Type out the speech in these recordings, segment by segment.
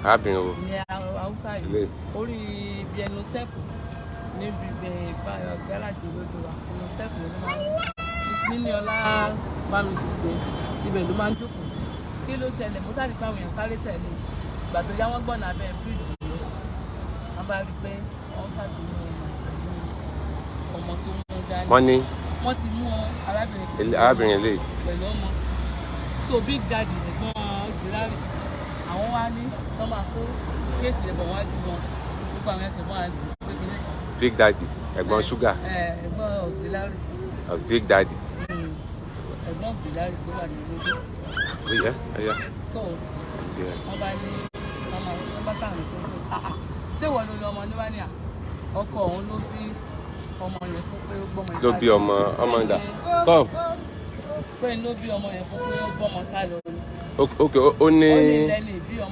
arábìnrin wo. ní Hausa yìí orí ibi ẹnu step níbi gáràjì lójú wa ẹnu step ló máa ń níní ọlá bámi ṣiṣẹ́ ibẹ̀ ló máa ń jókòó sí. Kí ló ṣẹlẹ̀ mo sáré pé àwọn èèyàn sáré tẹ̀lé ìgbà tó yá wọ́n gbọ́nà abẹ́ bíríìjì lọ wọ́n bá rí i pé wọ́n ṣàtúnú ọmọ tó mú dání. Wọ́n ti mú arábìnrin lè pẹ̀lú ọmọ tó big daddy ẹ̀gbọ́n òjìláre àwọn wá ní wọ́n máa kó kéèsì ẹ̀bọ̀ wá jù wọn gbogbo àwọn ẹ̀sẹ̀ wọn àdìgbò ṣéginé. Big daddy ẹ̀gbọ́n ṣúgà ẹ̀gbọ́n òjìláre. Big daddy ẹ̀gbọ́n òjìláre tó wà ní ìlú. So wọ́n bá ní wọ́n bá sáà ní tó ṣé wọ́n ló lọ ọmọ níwájú à ọkọ òun ló fi ọmọ yẹn fún pé ó gbọ́mọ ló bí ọmọ ìdá kọ́ pé ló bí ọmọ yẹn fún pé ó gbọ́mọ sá lọ. Ok ó ní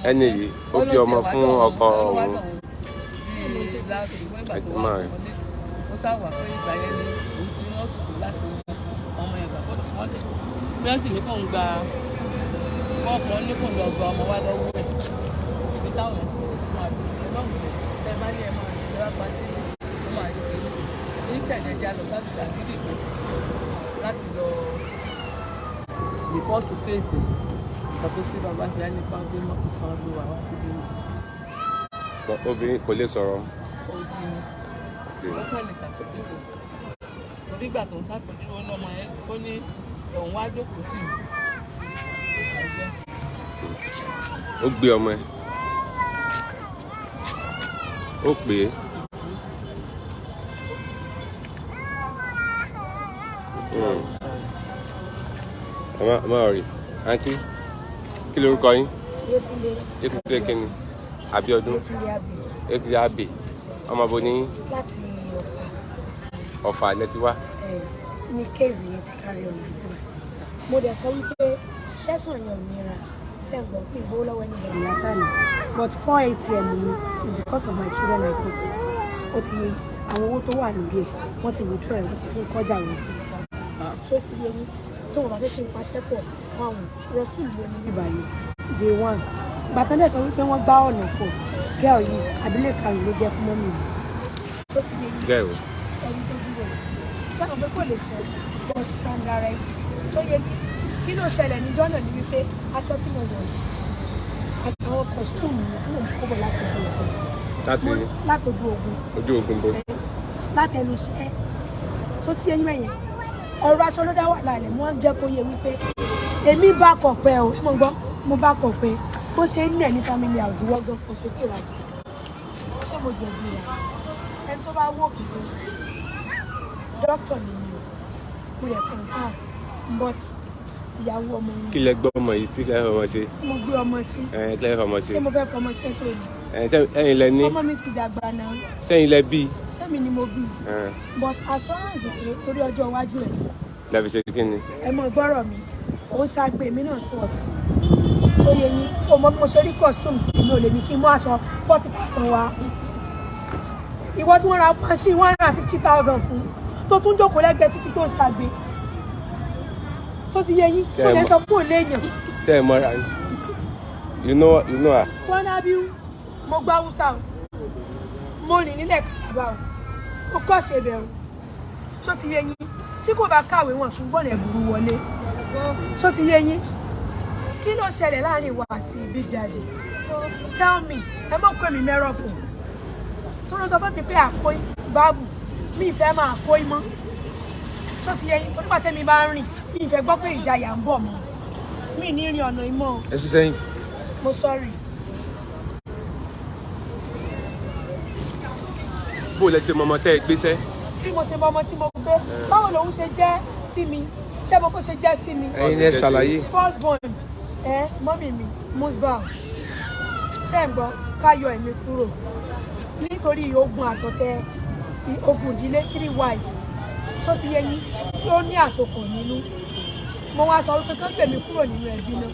ẹni yìí ó bí ọmọ fún ọkọ òun. Ó sáwà pé ìgbà yẹn ni òun ti rán sùkúrù láti ọmọ yẹn gbàgbọ́ wọ́n sì bẹ́ẹ̀ sì ní kò ń gba ọkọ̀ ní kò ń lọ gba ọmọ wa lọ́wọ́ ẹ̀ ibi táwọn yẹn ti bẹ̀rẹ̀ sí máa dùn ẹ̀ lọ́wọ́ ẹ̀ bá ní ẹ̀ máa ṣe wá pa sí ó máa rí pé ní ìṣẹ̀lẹ̀ já lọ láti dàbídì kan láti lọ rìpọ́ọ̀tù kéèsì nǹkan tó sí bàbá fi á nípa gbé mọ́tò kan gbé wà wá síbí náà. Obìnrin kò lè sọ̀rọ̀. Ojú ni ó fẹ́ lè ṣàpèjúwe torí ìgbà tó ń ṣàpèjúwe lọ́mọ yẹn ó ní òun wá jókòó tì í. Ó gbé ọmọ ẹ ó pè é ọmọ rí àǹtí kí lorúkọ yín? Yétúndé kíni? Abíọ́dún Yétúndé Abbey ọmọ bo ní láti Ọ̀fà lẹ́tí wá. Ní kéèsì yẹn ti kárí ọ̀nà ìgbà mo dẹ̀ sọ wípé ṣẹ́sùn yẹn ò nira tẹ́ ń gbọ́ pé ìgbówó lọ́wọ́ ẹni bẹ̀rẹ̀ látàrí but 4 ATM mi is because of my children I put it. Ó ti àwọn owó tó wà lórí ẹ̀ wọ́n ti withdraw ẹ̀ wọ́n ti fi ń kọjá wọn. Ṣó sì yẹ ní tó wọn bá fẹ́ kí n paṣẹ́ pọ̀ fún àwọn rọ́sùn ló ní bíbá yìí day 1 gbàtàn dẹ̀ sọ wípé wọ́n gbá ọ̀nà pọ̀ gẹ́ọ̀ yìí àbílẹ̀ karùn-ún ló jẹ́ fún mọ́mì mi. Ṣó ti yẹ ní ẹni tó dúró ṣáà pé kò lè sọ bọ́ standard right tó yẹ kí ló ṣẹlẹ̀ níjọ́ náà ni wípé aṣọ tí mo wọ̀ àtàwọn costume mi tí mo ń kó bọ̀ látọjú ogun. Ojú ogun bó. Látẹnu iṣẹ́ tó ti yẹ yín mẹ́yẹn ọ̀rọ̀ aṣọ ló dá wà lálẹ́ mo ń jẹ́ kó yẹ wípé èmi bá kọ̀ pẹ́ o ẹ mọ̀ gbọ́ mo bá kọ̀ pẹ́ bó ṣe ń nẹ̀ ní family house wọ́gán kò sókè rà jù ṣé mo jẹ̀bi rẹ̀ ẹni tó bá wò kí dókítà ni mi mo yẹ confam but ìyàwó ọmọ mi. Kí lẹ gbọ́ ọmọ yìí sí kẹ́ ọmọ ṣe? Tí mo gbé ọmọ sí. Kí lẹ fọmọ ṣe? Ṣé mo fẹ́ fọmọ ṣe sóòlù? Ẹ̀yin lẹ ní. Ọmọ mi ti dàgbà náà. Ṣẹ́yin lẹ bí? Ṣẹ́mi ni mo bí. But assurance pé torí ọjọ́ iwájú ẹ̀. Lẹ́bi ṣe kí ni? Ẹ mọ gbọ́rọ̀ mi, òun ṣàgbé mi náà sọ̀t. Tó yẹ yín, ó mọ bí mo ṣe rí costumes mi ò lè ní kí n mú aṣọ 40,000 wá. Ìwọ tí wọ́n ra machine 150,000 fún tó tún jókòó lẹ́gbẹ̀ẹ́ títí tó ń ṣàgbé. So ti yẹ yín kò lè sọ pé ò léèyàn. Ṣé ẹ mọ́ra yín? You know her. Wọ́n á bí mo gbá Hausa o, mo rìn nílẹ̀ Kàlábà o, mo kọ́ ṣe bẹ̀rù. So ti yẹ yín tí kò bá kàwé wọn ṣùgbọ́n ẹ̀ burú wọlé. So ti yẹ yín kí ló ṣẹlẹ̀ láàrin ìwà àti Big Daddy? Tell me ẹ mọ̀ pé mi mẹ́rọ̀ fún tó ló sọ fún mi pé àkóyí báàbù mi ìfẹ́ máa kóyí mọ́. So ti yẹ yín tó nígbà tẹ́mi bá ń rìn mi ìfẹ́ gbọ́ pé ìjayà ń bọ̀ mọ́ mi ní rìn ọ̀nà ìmọ̀. Ẹ sún sẹ́yìn. Mo sorry. Bó lẹ ṣe mọmọ tẹ́ ẹ gbéṣẹ́? Bí mo ṣe mọmọ tí mo gbé báwo lòun ṣe jẹ́ sí mi ṣé mo kó ṣe jẹ́ sí mi. Ẹ̀yin lẹ ṣàlàyé. First born mọ́mì mi musbah ṣe ń gbọ́ káyọ̀ ẹ̀mí kúrò nítorí ogun àtọ̀tẹ̀ ogun ìdílé 3 wife tó ti yẹ yín tí ó ní àsopọ̀ nínú mo wá sọ wípé kán gbèmí kúrò nínú ẹbí náà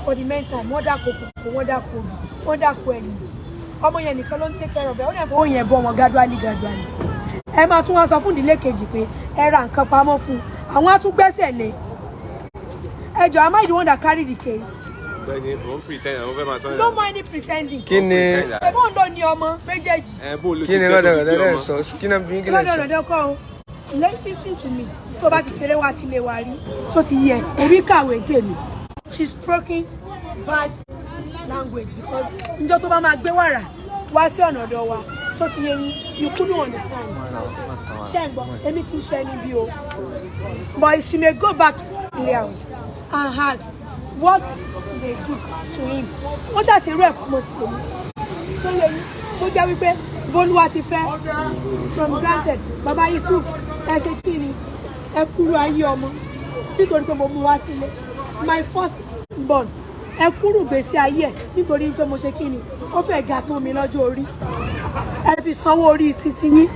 for the meantime wọ́n dàkó kòkó wọ́n dàkó omi wọ́n dàkó ẹ̀yìn ọmọ yẹn nìkan ló ń take care of ẹ̀ ó dẹ̀ fọwọ́ yẹn bọ́ wọn gradually ẹ máa tún wá sọ fún ìdílé kejì pé ẹ ra nǹkan pamọ́ fún àwọn á tún gbẹ́sẹ̀ lé ẹ jọ̀ọ́ am I the one that carry the case No more any pretending. Kí ni Ẹ̀bùn ló ní ọmọ méjèèjì. kí ni rọ́dọ̀rọ̀dọ̀ sọ kí náà bí kílẹ̀ sọ. Rọ́dọ̀rọ̀dọ̀ kọ́ o. Listen to me. Tó bá ti ṣeré wá sílé wa rí. Ṣó ti yẹ, èmi kàwé tèmi. She's spoken bad language because njọ́ tó bá máa gbé wàrà wá sí ọ̀nà ọ̀dọ̀ wa. Ṣó ti yẹ yín, you couldn't understand. Ṣé ń gbọ́, èmi kì í ṣe ẹni bí o. But she may go back to the house and ask what they do to him. Wọ́n ṣàṣerú ẹ̀ fún ọmọ sí tèmi. Ṣó yẹ yín, tó jẹ́ wípé Bolúwa ti fẹ́ from granted Baba Yusuf ẹ ṣe kí ni ẹ kúrò ayé ọmọ nítorí pé mo mú wá sílé my first born ẹ kúrò gbèsè ayé ẹ nítorí pé mo ṣe kí ni ó fẹ́ ga tó mi lọ́jọ́ orí ẹ fi sanwó orí títí yín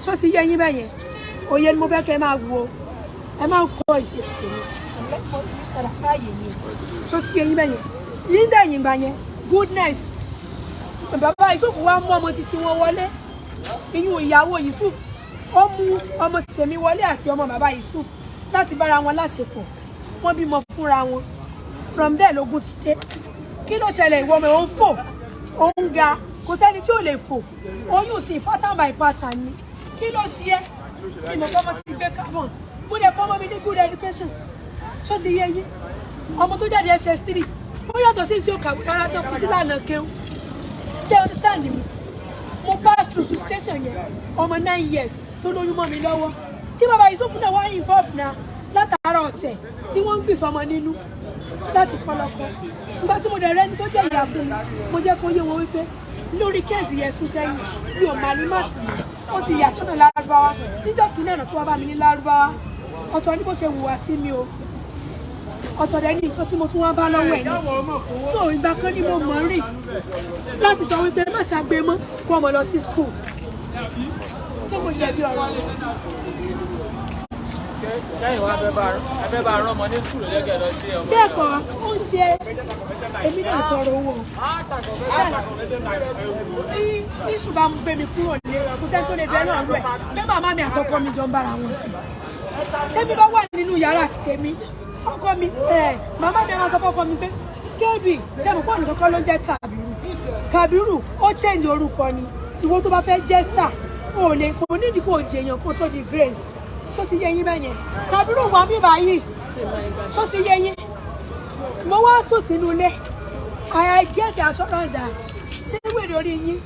ṣó ti yé yín bẹ́yẹn òye ni mo fẹ́ kẹ́ ẹ máa wo ẹ máa kọ́ ìṣètò mi ẹ̀lẹ́kọ̀ọ́ padà sáàyè mi ṣó ti yé yín bẹ́yẹn yín dẹ̀yìn gbà yẹn goodness Baba Yusuf wá mú ọmọ títí wọn wọlé ìyún ìyàwó Yusuf ó mú ọmọ tèmi wọlé àti ọmọ Baba Yusuf láti bára wọn láṣepọ̀ wọ́n bímọ fúnra wọn from there lógún ti dé kí ló ṣẹlẹ̀ ìwọ ọmọ ò ń fò ó ń ga kò sẹ́ni tí ò lè fò oyún sí pattern by pattern ni kí ló ṣe é ìmọ̀ fọmọ ti gbé carbon mo dẹ̀ fọmọ mi ní good education ṣó ti yé yín ọmọ tó jáde SS3 ó yàtọ̀ sí tí ó kàwé rárá tó fi sílànà kéwù ṣé understand mi mo pass through station yẹn ọmọ 9 years tó lóyún mọ́ mi lọ́wọ́ kí Baba Yusuf náà wá involve náà látara ọ̀tẹ̀ tí wọ́n ń gbèsè ọmọ nínú láti kọ́ lọ́kọ́ nígbà tí mo dẹ̀ rẹ́ni tó jẹ́ ìyá fún mi mo jẹ́ kó yé wọn wípé lórí kéèsì yẹn sún sẹ́yìn mi ò máa ní màtì mi ó ti yà sọ́nà lárúbáwá níjọ́ kìíní ọ̀nà tó wá bá mi ní lárúbáwá ọ̀tọ̀ ní bó ṣe hùwà sí mi o ọ̀tọ̀ dẹ̀ ní nǹkan tí mo tún wá bá lọ́wọ́ ẹ̀ nísìn so ìgbà kan ni mo mọ̀ rìn láti sọ wípé má ṣàgbé mọ́ kó ọmọ lọ sí school ṣé mo jẹ̀bi ọ̀rọ̀ rẹ̀. Ṣẹ́yìn wá fẹ́ bá rán ọmọ ní sùúrù lẹ́gẹ̀ẹ́ lọ sí ọmọ. Bẹ́ẹ̀ kọ́ ó ń ṣe èmi náà tọrọ owó tí iṣu bá ń gbé mi kúrò nílé kò sẹ́ni tó lè bẹ́ẹ̀ náà rú ẹ̀ pé màmá mi àtọkọ mi jọ ń bára wọn sùn tẹ́mi bá wà nínú yàrá àti tèmi ọkọ mi màmá mi máa sọ fọ́kọ mi pé kébì ṣé mo pọ̀ nǹkan kan ló ń jẹ́ Kàbírù ó change orúkọ ni ìwọ tó bá fẹ́ jẹ́ star ò lè kò nídìí kò jèèyàn kó tó di Grace ṣó ti yé yín bẹ́yẹn Kàbírù wà mí báyìí ṣó ti yé yín mo wá sùn sínú ilé I get the assurance that ṣé wèrè orí yín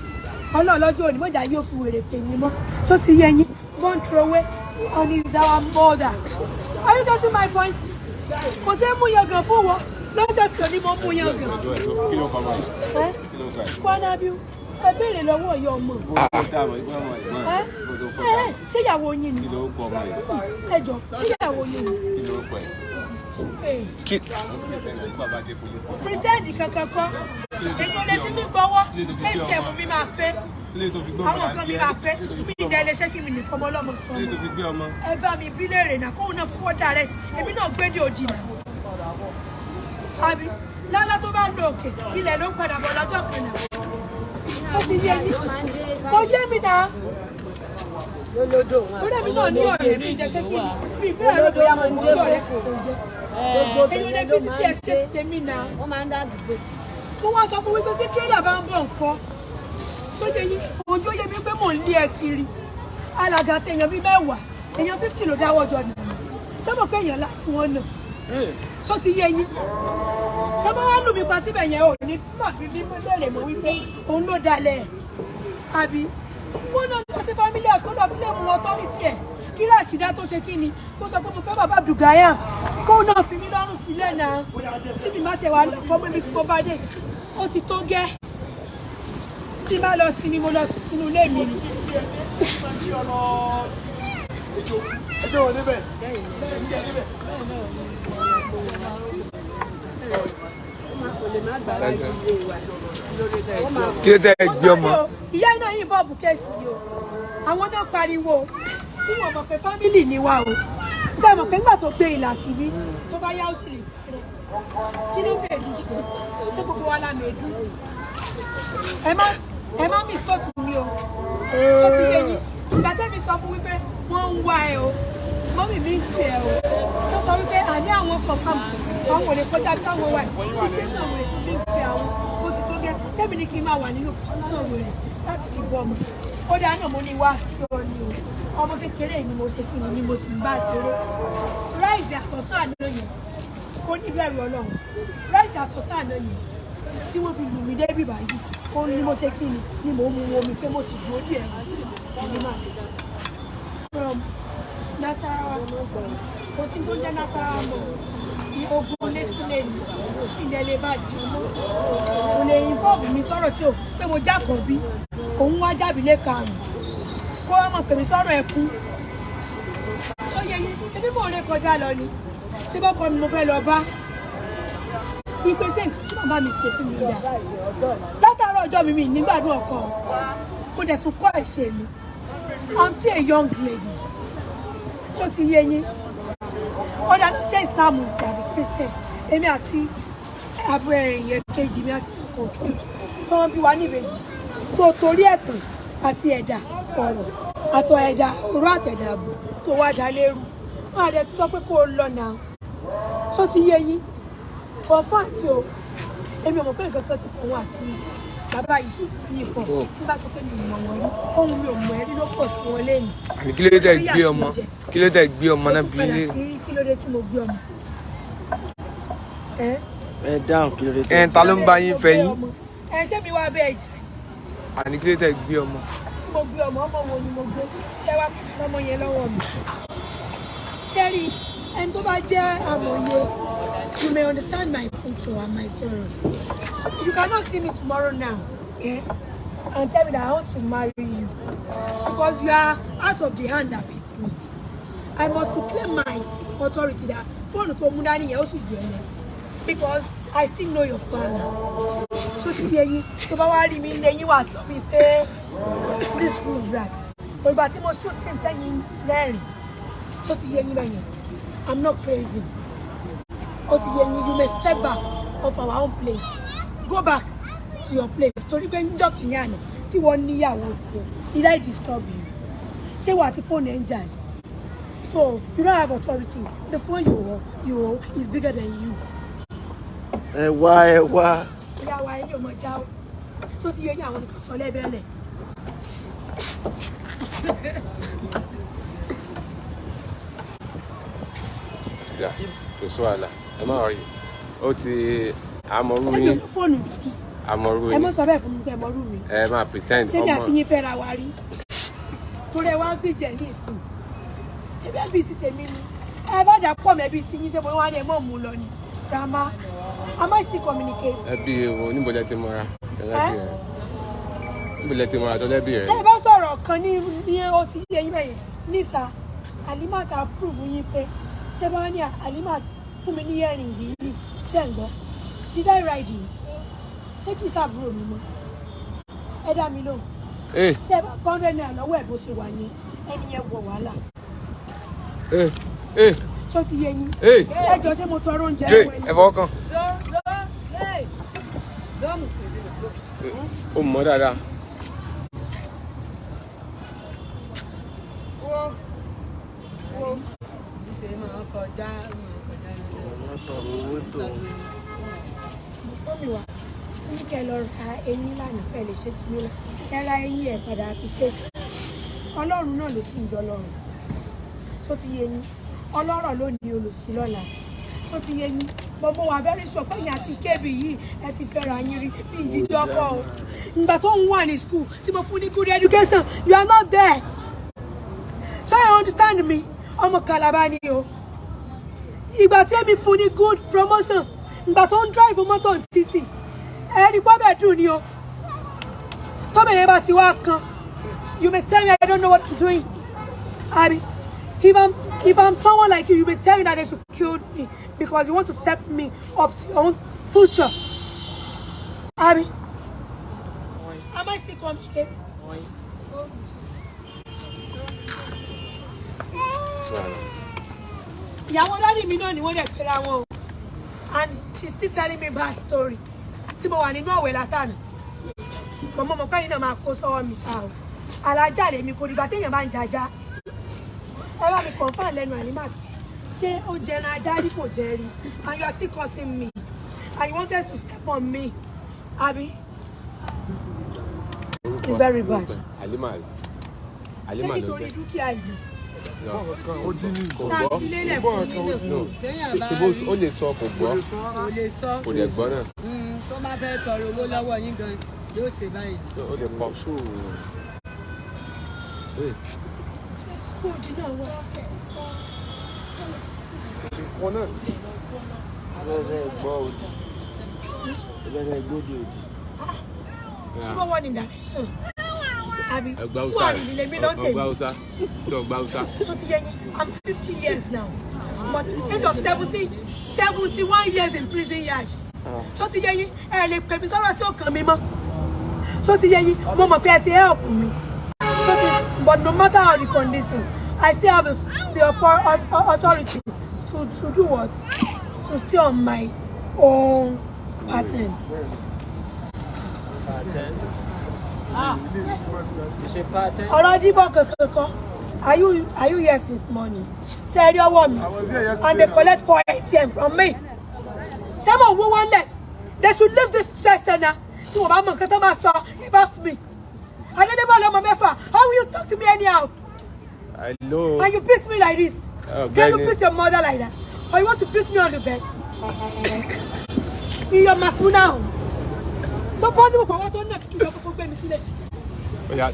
ọlọ́ọ̀lọ́jọ́ òní mọ̀jà yóò fi wèrè pè mí mọ́ ṣó ti yé yín born throw away on his our mother are you getting my point kò sí mú yangàn fún wọn lọ́jọ́ tí ò ní mo mú yangàn Kwanabiu ẹ béèrè lọ́wọ́ ọ̀yọ́ ọmọ ṣé ìyàwó yín ni ẹ jọ ṣé ìyàwó yín ni pretend kankan kọ́ èmi ò lè fi mí gbọ́wọ́ ATM mi máa pé àwọn nǹkan mi máa pé mi ìdá ẹlẹ́ṣẹ́ kí mi lè fọmọ ọlọ́mọ sọmọ ẹ bá mi bí léèrè náà kóun náà fọwọ́ direct èmi náà gbé dé òdì náà àbí lálá tó bá lọ òkè ilẹ̀ ló ń padà bọ̀ lọ́jọ́ kan náà ó ti yé yín kò yé mi náà torí èmi náà ní ọ̀rẹ́ mi ìjẹ́sẹ́ kí mi ìfẹ́ ẹ̀rọ bóyá mo mú ọ̀rẹ́ kan tó jẹ́ èyí ò lè fi títí ẹ̀ ṣe ti tèmi náà mo wá sọ fún wípé tí tírélà bá ń bọ̀ nǹkan sóye yín ojú ó yẹ mi pé mò ń lé ẹ kiri alàgà tèèyàn bíi 10 èèyàn 50 ló dáwọ́ jọ nà ṣé mo pé èèyàn láti wọn náà ṣó ti yé yín tó bá wá lù mí pa síbẹ̀ yẹn ò ní mọ̀ bí mo lè mọ̀ wípé òun ló dalẹ̀ àbí wọn náà lọ sí family house kó lọ bí lè mú authority ẹ̀ kí Rashida tó ṣe kí ni tó sọ pé mo fẹ́ bàbá Abdulgaya kó náà fi mí lọ́rùn sílẹ̀ náà tí mi má tiẹ̀ wà lọ́kọ́ mọ́ ibi tí mo bá dé ó ti tó gẹ́ tí má lọ sinmi mo lọ sínú ilé mi ni. kí ló tẹ́ ẹ gbé ọmọ. ìyá iná yìí bọ́ọ̀bù kẹ́sì yìí o àwọn náà pariwo tí wọ́n mọ̀ pé fámìlì ni wá o ṣé ẹ mọ̀ pé nígbà tó gbé ìlà síbí tó bá yá ó sì lè parẹ́ kí ló fẹ́ dùn sí ṣé gbogbo wa lámì ẹ̀dùn ẹ má mistake mi o ṣó ti yé yín ìgbà tẹ́mi sọ fún wípé wọ́n ń wá ẹ o mọ́mì mi ń pè ẹ o tó sọ wípé àní àwọn confam àwọn ò lè kọjá bí táwọn wà station wèrè tó fi ń pe àwọn ó ti tó gẹ́ sẹ́mi ní kí n máa wà nínú position wèrè láti fi bọ́ ọmọ ó dáa náà mo ní wá sọ ni o ọmọ kékeré ni mo ṣe kí ni mo sì ń bá ṣeré ráìsì àtọ̀sán àná yẹn ó ní bẹ̀rù ọlọ́run ráìsì àtọ̀sán àná yẹn tí wọ́n fi lù mí débì báyìí ó ní mo ṣe kí ni mo mú omi pé mo sì dúró díẹ̀ ẹni máa from Nasarawa kò sí tó jẹ́ Nasarawa mọ́ ní ogun lẹ́sílẹ̀ ní ilẹ̀ lè bàjẹ́ mọ́ kò lè involve mi sọ̀rọ̀ tí o pé mo jákọ̀ bí òun wá jábìlẹ̀ karùn-ún kó ọmọ tèmi sọ̀rọ̀ ẹ̀kún ṣóyẹ yín ṣe bí mo lè kọjá lọ ni ṣé bọ́kọ mi mo fẹ́ lọ bá wípé ṣé nǹkan tí bàbá mi ṣe fún mi dà látàárọ̀ ọjọ́ mi nígbàdùn ọkọ mo dẹ̀ tún kọ́ ẹ̀ṣẹ̀ mi I'm still a young lady ṣó ti yé yín ọ̀dà ló ṣe Islam ti àbí Christian èmi àti àbúrò ẹ̀yìn kejì mi àti ọkọ̀ kejì tó wọ́n bí wa níbejì tó torí ẹ̀tàn àti ẹ̀dà ọ̀rọ̀ àtọ̀ ẹ̀dà òró àtẹ̀dà àbò tó wá dá lérú wọn àdẹ ti sọ pé kó o lọ náà ṣó ti yé yín ọ̀fà ni o èmi ò mọ̀ pé nǹkan kan ti pọ̀ wọn àti bàbá Yusuf yìí pọ̀ tí bá sọ pé mi ò mọ̀ wọ́n rí ohun mi ò mọ̀ ẹ́ rí ló pọ̀ sí wọn lẹ́nu. àní kí ló dé gbé ọmọ kí ló dé gbé ọmọ náà bí ilé. kí ló dé tí mo gbé ọmọ. ẹ dáhùn kí ló dé. ẹ ta ló ń bá yín fẹ́ yín. ẹ ṣé mi wá bẹ́ẹ̀ jà. àní kí ló dé gbé ọmọ. tí mo gbé ọmọ wo ni mo gbé ṣé wàá kí ọmọ yẹn lọ́wọ́ mi. ṣé rí ẹni tó bá jẹ́ àmọ̀ye you may understand my function and my sorrow. So you cannot see me tomorrow now, and tell me that I want to marry you because you are out of the hand that beats me. I must to claim my authority that phone to Mundani also join because I still know your father. So see you, so bawari mi then you are so me pay this roof rat. But but you must shoot him telling Larry. So see you, I'm not crazy. You may step back of our own place. Go back to your place. Torí pé ń jọ́ kìíní àná tí wọ́n níyàwó tiẹ̀. Did I disturb you? Ṣé wàá ti phone ẹ̀ ń jà ni? So you don't have authority. The phone you hold is bigger than you. Ẹ wá. Ìyá wa ẹni ò mọ̀ já o. Tó ti yẹ yín àwọn nìkan sọ lẹ́bẹ̀ẹ́lẹ̀. Kò sí wàhálà ẹ má rí ó ti àmọ̀rú yín. ṣé mi ò fóònù gidi? Àmọ̀rú yín. ẹ mọ̀ sọ bẹ́ẹ̀ fún mi pé àmọ̀rú mi. ẹ máa pretend ọmọ. ṣé mi àti yín fẹ́ ra wa rí? torí ẹ wá ń gbìjẹ ní ìsìn. ṣé bẹ́ẹ̀ bí ti tèmi ni? ẹ bá dà pọ̀ mẹ́bí tí yín ṣe mo wá ní ẹ mọ̀ mú lọ ni. Grandma, am I still communicate? Ẹbí ewo níbo lẹ ti mọ́ra? Níbo lẹ ti mọ́ra tó lẹ́bí rẹ̀? Ẹ bá sọ̀rọ̀ kan ní ó ti yẹ yín bẹ́yẹn níta. Alimat approve yín pé tẹ́ bá ní Alimat fún mi ní earring yìí ṣe ń gbọ́. Did I ride you? Ṣé kìí ṣàbúrò mi mọ́? Ẹ dá mi lóhùn. Tẹ́ bá $100 lọ́wọ́ ẹ̀ bó ṣe wà ní ẹni yẹn wọ wàhálà. Ṣó ti yé yín? Ẹ jọ ṣé mo tọrọ oúnjẹ ẹ̀wọ̀ ẹni? Ẹ fọwọ́ kàn. Ó mọ̀ dáadáa. Ní kẹ́ lọ ra eyín lánàá pẹ̀lú ṣé tí mo lọ kẹ́ ra eyín ẹ̀ padà fi ṣe Ọlọ́run náà ló sì ń jọ lọ́rùn. Ṣó ti yé yín? Ọlọ́rọ̀ ló ní olùsí lọ́la. Ṣó ti yé yín? Gbogbo wa very sure pé ìyá àti kébì yìí ẹ ti fẹ́ra yín rí bí ìjíjọ́ ọkọ o. Ìgbà tó ń wà ní school tí mo fún ní good education, you are not there. So you understand me? Ọmọ Calabar ni o. Ìgbà tí èmi fún ní good promotion, ìgbà tó ń drive mọ́tò títì, ẹni gbọ́dọ̀ dùn ni o. Tọ́bẹ̀ yẹn bá ti wá kan, you may tell me I don't know what I'm doing. Abi, if I'm someone like you may tell me that they should kill me because you want to step me up to your own future. Abi, am I still complicated? Ìyàwó dáàdì mi náà ni wọ́n dẹ̀ pera wọn o, and she's still telling me bad story. Tí mo wà nínú ọ̀wẹ̀ látànà, mọ̀mọ́ mọ̀ pẹ́yìn náà máa kó sọ́wọ́ mi ṣá o. Alájà lèmi kò dìgbà téèyàn bá ń jàjà. Ẹ bá mi confirm lẹ́nu Alimat. Ṣé o jẹ na jari for Jerry and you are still cursing me and you wanted to step on me, Abi? It's very bad. Alima nítorí dúkìá yìí. Ó dín ní Tá a fi lélẹ̀ fún mi náà. ṣùgbọ́n ó lè sọ kò gbọ́ kò dẹ̀ gbọ́ náà. Tó bá fẹ́ tọrọ owó lọ́wọ́ yín gan yóò ṣe báyìí. Ó lè pọ̀ so. School náà wà. ìkọ́ náà. Ẹgbẹ́ gbọ́ òdì. Ẹgbẹ́ gbódì òdì. Ṣé wọ́n wọ́n ní direction? Abi, Ẹgbẹ́ Hausa. So I'm 50 years now, but age of 71 years in prison yard. So ti yẹ yín, ẹ lè pè mí sọ́rọ̀ tí ó kàn mí mọ́. So ti yẹ yín, mo mọ̀ pé ẹ ti help me. So ti, but no matter how the condition, I still have the authority to do what? To stay on my own pattern. Ọ̀rọ̀ Díbọ̀ kankan. Are you here since morning? Say your woman. And they collect for ATM from me. Some of who want that. They should leave this session now. So I'm going to about me. I never know my mefa. How will you talk to me anyhow? I know. And you beat me like this. Can you beat your mother like that? Or you want to beat me on the bed? In your mat now. So possible for what not to go me see that.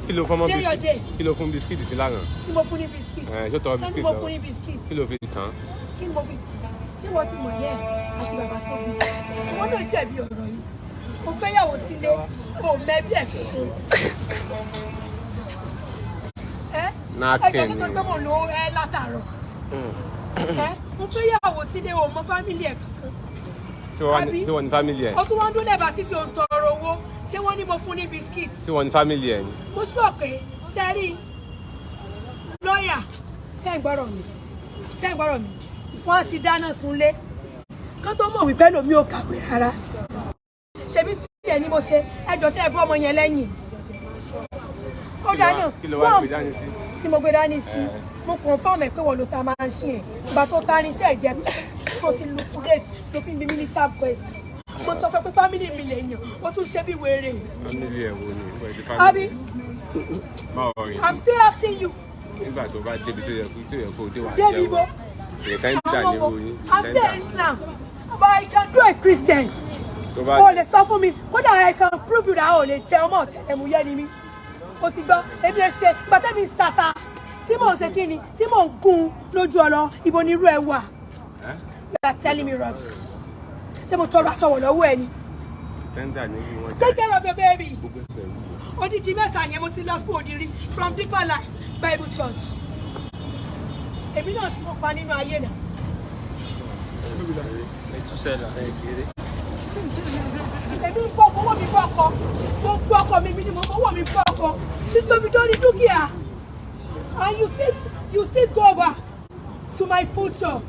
Kilo fún biscuit sí lánàá. Tí mo fún ní biscuit. Ṣó tọ́ biscuit mo fún ní biscuit. Kí ló fi tán? Kí ni mo fi tán? Ṣé wọ́n ti mọ̀ yẹ́ àti bàbá tó bí? Wọ́n náà jẹ̀bi ọ̀rọ̀ yìí. Mo fẹ́ yàwó sílé, o mẹ́bí ẹ̀ kankan. Ẹjọ́ sí tó ń gbé mọ̀ ló látàárọ̀. Mo fẹ́ yàwó sílé, o mọ fámìlì ẹ̀ kankan. Ṣé wọ́n ní fámìlì ẹ̀? O tún wọ́n dún lẹ́bàá títí o ń tọrọ owó. Ṣé wọ́n ní mo fún ní biscuit? Ṣé wọ́n ní fámìlì ẹ̀ ni? Mo sọ pé ṣe rí lọ́ọ̀yà ṣe ń gbọ́rọ̀ mi. Wọ́n ti dáná sunlé. Kán tó mọ̀ wípé lòmí ò kàwé rárá. Ṣebí tí ẹ̀ ní mo ṣe ẹjọ́ ṣe ẹ̀bú ọmọ yẹn lẹ́yìn. Ó dáná. Kí ló wá gbé dání sí? Tí mo gbé dání sí, mo confirm ẹ̀ pé wọ́n ló ta máa ń ṣe ẹ̀. Ìgbà tó ta ní iṣẹ́ ìjẹ́ tó ti liquidate tó fi ń bí mi ní tab question. Mo sọ fẹ́ pé family mi lè yàn, ó tún ṣe bí wèrè. Family ẹ̀ wo ni? Abi, Báwo rí? I'm still asking you. Nígbà tó bá débi tó yẹ kó dé wà Débi bo. Ẹ̀ka ń dà ní oyin. I'm still Islam, but I can do a Christian. Tó bá O lè sọ fún mi, kódà I can prove you that o lè jẹ ọmọ ọ̀tẹlẹ̀múyẹ́ ni mí. O ti gbọ́, èmi ẹ ṣe, gbàtẹ́ mi ṣàtà, tí mò ń ṣe kí ni, tí mò ń gún lójú ọ̀nà, ibo ni irú ẹ wà. You are telling me rubbish. Ṣé mo tọrọ aṣọ wọ̀ lọ́wọ́ ẹ ni? Take care of your baby. Odidi mẹ́ta yẹn mo ti lọ sí Odiri from Deeper Life Bible Church. Èmi náà sì kópa nínú ayé náà. Èmi ń bọ́ owó mi fọ́ ọkọ. Gbogbo ọkọ mi ni mo owó mi fọ́ ọkọ. Títí omi tó ní dúkìá. And you still go back to my future.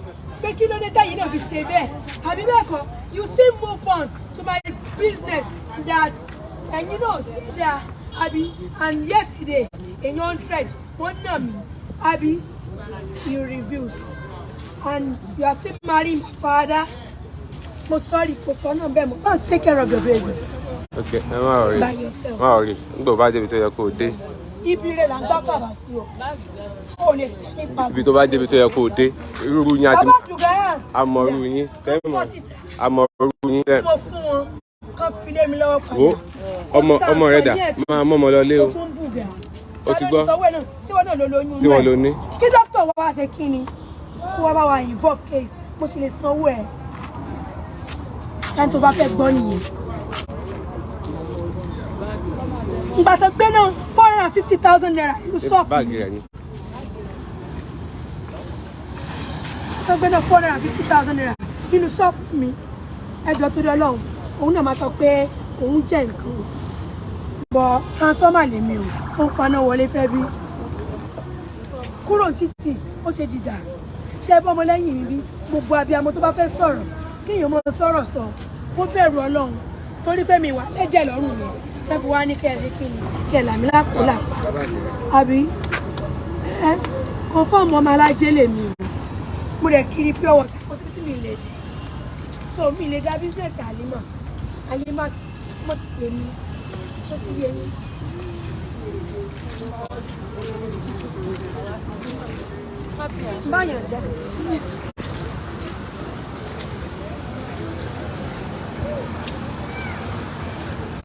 Pé kí ló dé táyì náà fi ṣe bẹ́ẹ̀? Àbí bẹ́ẹ̀ kọ́? You still move on to my business that and you know see that Abi and yesterday in 100 one name Abi you refuse and you are still marrying my father. I'm sorry for son of them. Can't take care of your baby. Okay, I'm worried. By yourself. I'm worried. Go back there to your code day. Ibi rẹ̀ là ń gbá kàbà sí o. O lè tẹ́ mi pa. Ibi tó bá débi tó yẹ kó dé. Irú yín àti àmọ̀rú yín. Àmọ̀rú yín. Mo fún wọn kan filé mi lọ́wọ́ padà. Ọmọ rẹ̀ dà máa mọ́ ọmọ lọ lé o. O tún bùgà. O ti gbọ́. Tí wọ́n náà ló lóyún rẹ̀. Tí wọ́n ló ní. Kí dókítà wá ṣe kí ni? Kó wá bá wa involve case. Mo ṣe lè sanwó ẹ̀. Táyì tó bá fẹ́ gbọ́ nìyẹn. Ìgbà tó gbé náà 450,000 naira nínú ṣọ́ọ̀bù. Báàgì rẹ̀ ni. Tó gbé náà 450,000 naira nínú ṣọ́ọ̀bù mi. Ẹjọ́ tó dé Ọlọ́run, òun náà máa sọ pé òun jẹ́ nǹkan. Bọ̀ transformer lèmi o, tó ń faná wọlé fẹ́ bí. Kúrò títì, ó ṣe dìjà. Ṣé bọ́mọ lẹ́yìn mi bí? Gbogbo abiyamọ tó bá fẹ́ sọ̀rọ̀, kí èèyàn máa sọ̀rọ̀ sọ, kó bẹ̀rù Ọlọ́run. Torí pé mi wà lẹ́jẹ̀ lọ́rùn mi. Lẹ́fu wá ní kẹ́ẹ̀ṣe kí ni kẹ́ẹ̀lá mi lápò lápá àbí confirm ọmọ alájẹ́ lèmi mo dẹ̀ kiri pure water kó síbi tí mi lè dé so mi lè dá business Halima mo ti yé mi ṣó ti yé mi. báyọ̀ já.